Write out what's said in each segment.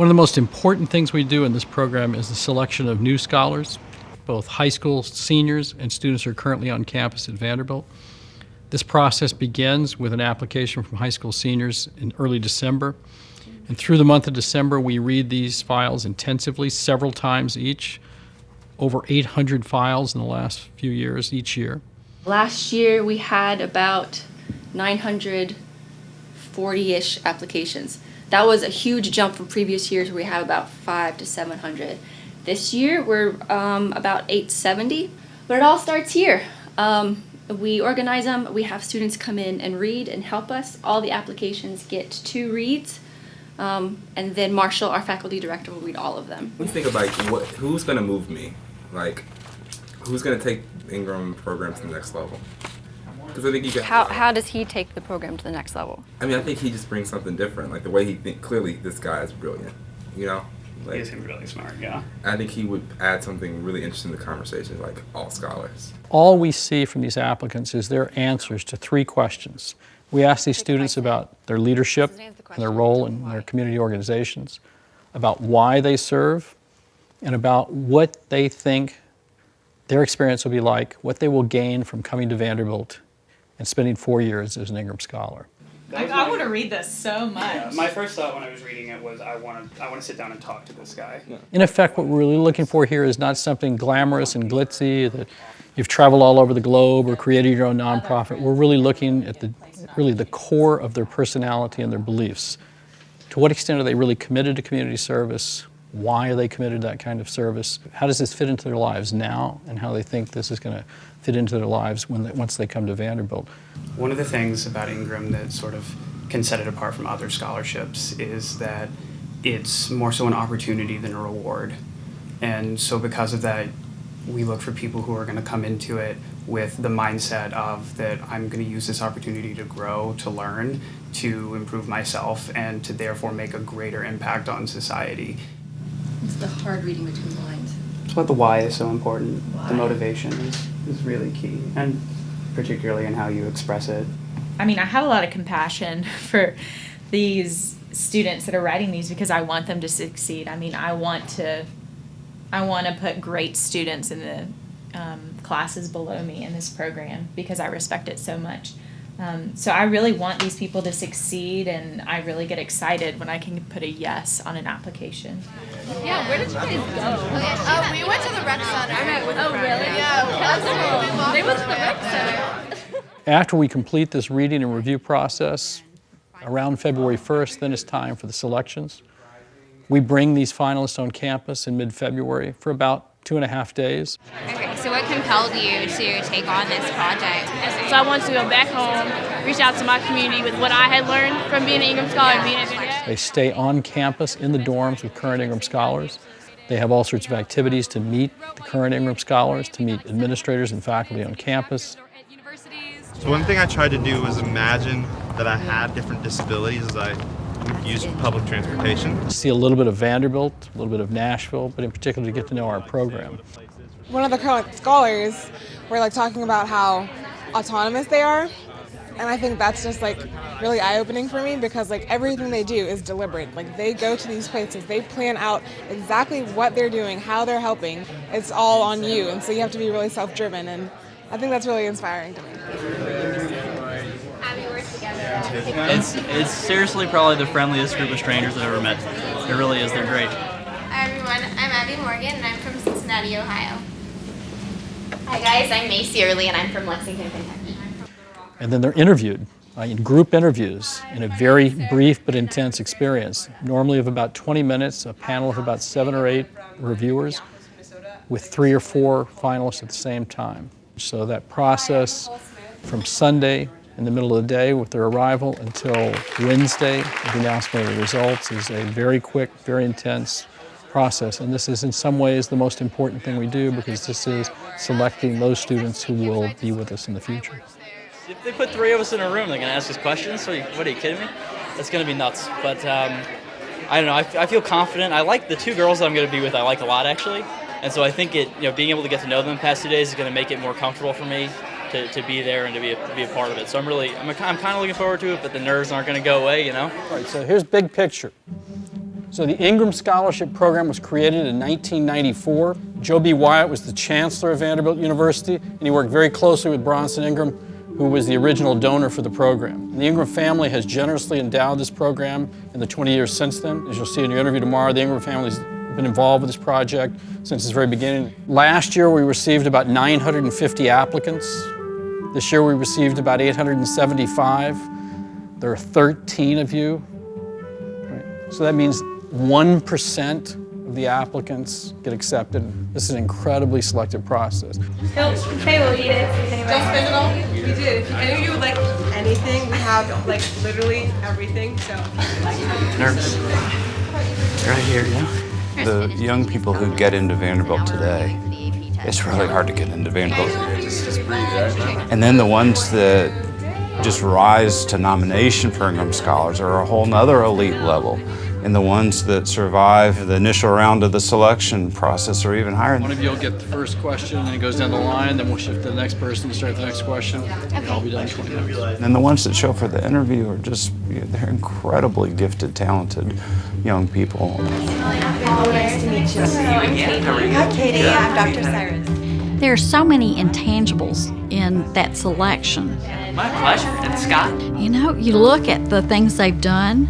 One of the most important things we do in this program is the selection of new scholars, both high school seniors and students who are currently on campus at Vanderbilt. This process begins with an application from high school seniors in early December. And through the month of December, we read these files intensively several times each, over 800 files in the last few years each year. Last year we had about 940-ish applications. That was a huge jump from previous years where we had about 500 to 700. This year we're about 870, but it all starts here. We organize them, we have students come in and read and help us. All the applications get 2 reads, and then Marshall, our faculty director, will read all of them. Let's think about who's going to move me? Like, who's going to take Ingram program to the next level? Because I think How does he take the program to the next level? I mean, I think he just brings something different. Like the way he thinks, clearly this guy is brilliant, you know? Like, He is really smart, yeah. I think he would add something really interesting to the conversation, like all scholars. All we see from these applicants is their answers to 3 questions. We ask these students about their leadership and their role in their community organizations, about why they serve, and about what they think their experience will be like, what they will gain from coming to Vanderbilt and spending 4 years as an Ingram Scholar. I want to read this so much. Yeah, my first thought when I was reading it was I want to sit down and talk to this guy. Yeah. In effect, what we're really looking for here is not something glamorous and glitzy that you've traveled all over the globe or created your own nonprofit. We're really looking at the core of their personality and their beliefs. To what extent are they really committed to community service? Why are they committed to that kind of service? How does this fit into their lives now, and how they think this is going to fit into their lives once they come to Vanderbilt? One of the things about Ingram that sort of can set it apart from other scholarships is that it's more so an opportunity than a reward. And so because of that, we look for people who are going to come into it with the mindset of that I'm going to use this opportunity to grow, to learn, to improve myself, and to therefore make a greater impact on society. It's the hard reading between the lines. That's what the why is so important. Why? The motivation is really key, and particularly in how you express it. I mean, I have a lot of compassion for these students that are writing these because I want them to succeed. I mean, I want to put great students in the classes below me in this program because I respect it so much. So I really want these people to succeed, and I really get excited when I can put a yes on an application. Yeah, where did you guys go? We went to the rec center. Oh, really? Yeah. They went to the rec center. After we complete this reading and review process, around February 1st, then it's time for the selections. We bring these finalists on campus in mid-February for about 2.5 days. Okay, so what compelled you to take on this project? So I wanted to go back home, reach out to my community with what I had learned from being an Ingram Scholar and being at Vanderbilt. They stay on campus in the dorms with current Ingram Scholars. They have all sorts of activities to meet the current Ingram Scholars, to meet administrators and faculty on campus. So one thing I tried to do was imagine that I had different disabilities as I would use public transportation. See a little bit of Vanderbilt, a little bit of Nashville, but in particular to get to know our program. One of the current scholars were talking about how autonomous they are, and I think that's just really eye-opening for me because everything they do is deliberate. They go to these places, they plan out exactly what they're doing, how they're helping. It's all on you, and so you have to be really self-driven, and I think that's really inspiring to me. It's seriously probably the friendliest group of strangers I've ever met. It really is. They're great. Hi everyone, I'm Abby Morgan and I'm from Cincinnati, Ohio. Hi guys, I'm Macy Early and I'm from Lexington, Kentucky. And then they're interviewed in group interviews in a very brief but intense experience, normally of about 20 minutes, a panel of about 7 or 8 reviewers with 3 or 4 finalists at the same time. So that process from Sunday in the middle of the day with their arrival until Wednesday, the announcement of the results, is a very quick, very intense process. And this is in some ways the most important thing we do because this is selecting those students who will be with us in the future. If they put 3 of us in a room, they're going to ask us questions. What are you kidding me? That's going to be nuts. But I don't know. I feel confident. I like the 2 girls that I'm going to be with. I like a lot actually. And so I think being able to get to know them the past 2 days is going to make it more comfortable for me to be there and to be a part of it. So I'm kind of looking forward to it, but the nerves aren't going to go away, you know? All right, so here's big picture. So the Ingram Scholarship Program was created in 1994. Joe B. Wyatt was the chancellor of Vanderbilt University, and he worked very closely with Bronson Ingram, who was the original donor for the program. And the Ingram family has generously endowed this program in the 20 years since then. As you'll see in your interview tomorrow, the Ingram family's been involved with this project since its very beginning. Last year, we received about 950 applicants. This year, we received about 875. There are 13 of you. Right? So that means 1% of the applicants get accepted. This is an incredibly selective process. Say we'll eat it. Just Digital? We did. If any of you would like anything, we have like literally everything. So. Nervous. Right here, yeah. The young people who get into Vanderbilt today, it's really hard to get into Vanderbilt. And then the ones that just rise to nomination for Ingram Scholars are a whole nother elite level. And the ones that survive the initial round of the selection process are even higher. One of you will get the first question, and it goes down the line, then we'll shift to the next person to start the next question. And I'll be done in 20 minutes. And the ones that show up for the interview are just, they're incredibly gifted, talented young people. Nice to meet you. Hi, Katie. I'm Dr. Cyrus. There are so many intangibles in that selection. My pleasure. And Scott? You know, you look at the things they've done,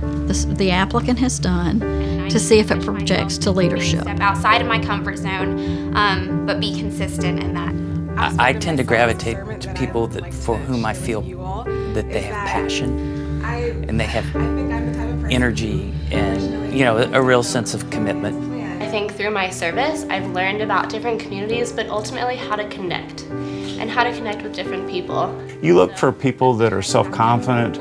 the applicant has done, to see if it projects to leadership. Step outside of my comfort zone, but be consistent in that. I tend to gravitate to people for whom I feel that they have passion and they have energy and, a real sense of commitment. I think through my service, I've learned about different communities, but ultimately how to connect and how to connect with different people. You look for people that are self-confident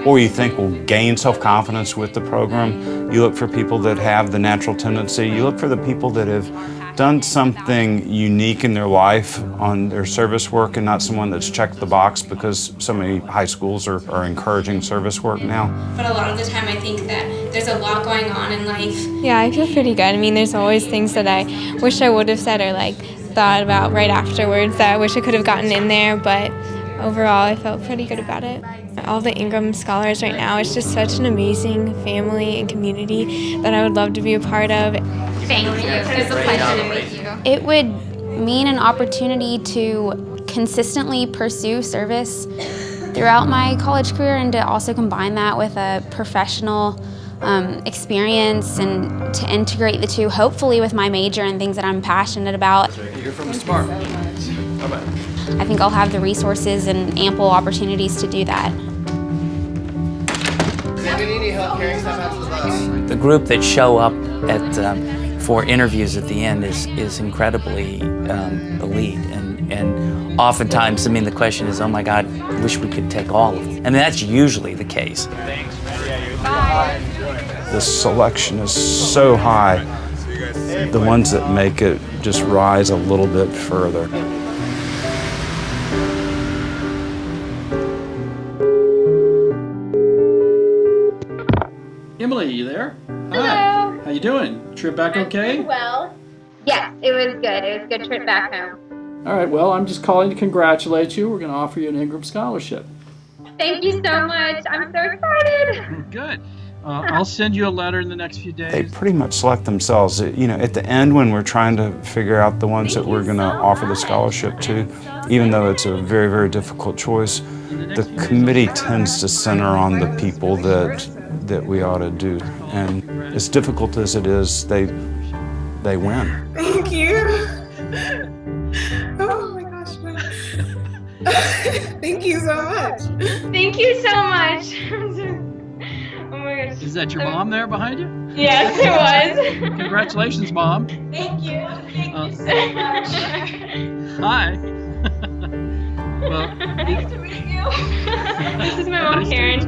or you think will gain self-confidence with the program. You look for people that have the natural tendency. You look for the people that have done something unique in their life on their service work and not someone that's checked the box, because so many high schools are encouraging service work now. But a lot of the time I think that there's a lot going on in life. Yeah, I feel pretty good. I mean, there's always things that I wish I would have said or thought about right afterwards that I wish I could have gotten in there, but overall I felt pretty good about it. All the Ingram Scholars right now, it's just such an amazing family and community that I would love to be a part of. Thank you. It was a pleasure to meet you. It would mean an opportunity to consistently pursue service throughout my college career and to also combine that with a professional experience and to integrate the two, hopefully with my major and things that I'm passionate about. You're from Smart. Bye-bye. I think I'll have the resources and ample opportunities to do that. The group that show up for interviews at the end is incredibly elite, and oftentimes, the question is, oh my God, wish we could take all of them. And that's usually the case. Bye. The selection is so high. The ones that make it just rise a little bit further. Emily, you there? Hello. Hi. How you doing? Trip back okay? Well, yes, it was good. It was a good trip back home. All right, well, I'm just calling to congratulate you. We're going to offer you an Ingram Scholarship. Thank you so much. I'm so excited. Good. I'll send you a letter in the next few days. They pretty much select themselves. At the end when we're trying to figure out the ones that we're going to offer the scholarship to, even though it's a very, very difficult choice, the committee tends to center on the people that we ought to do. And as difficult as it is, they win. Thank you. Oh my gosh. Thank you so much. Thank you so much. Oh my gosh. Is that your mom there behind you? Yes, it was. Congratulations, Mom. Thank you. Thank you so much. Hi. Well, Nice to meet you. This is my mom, Karen.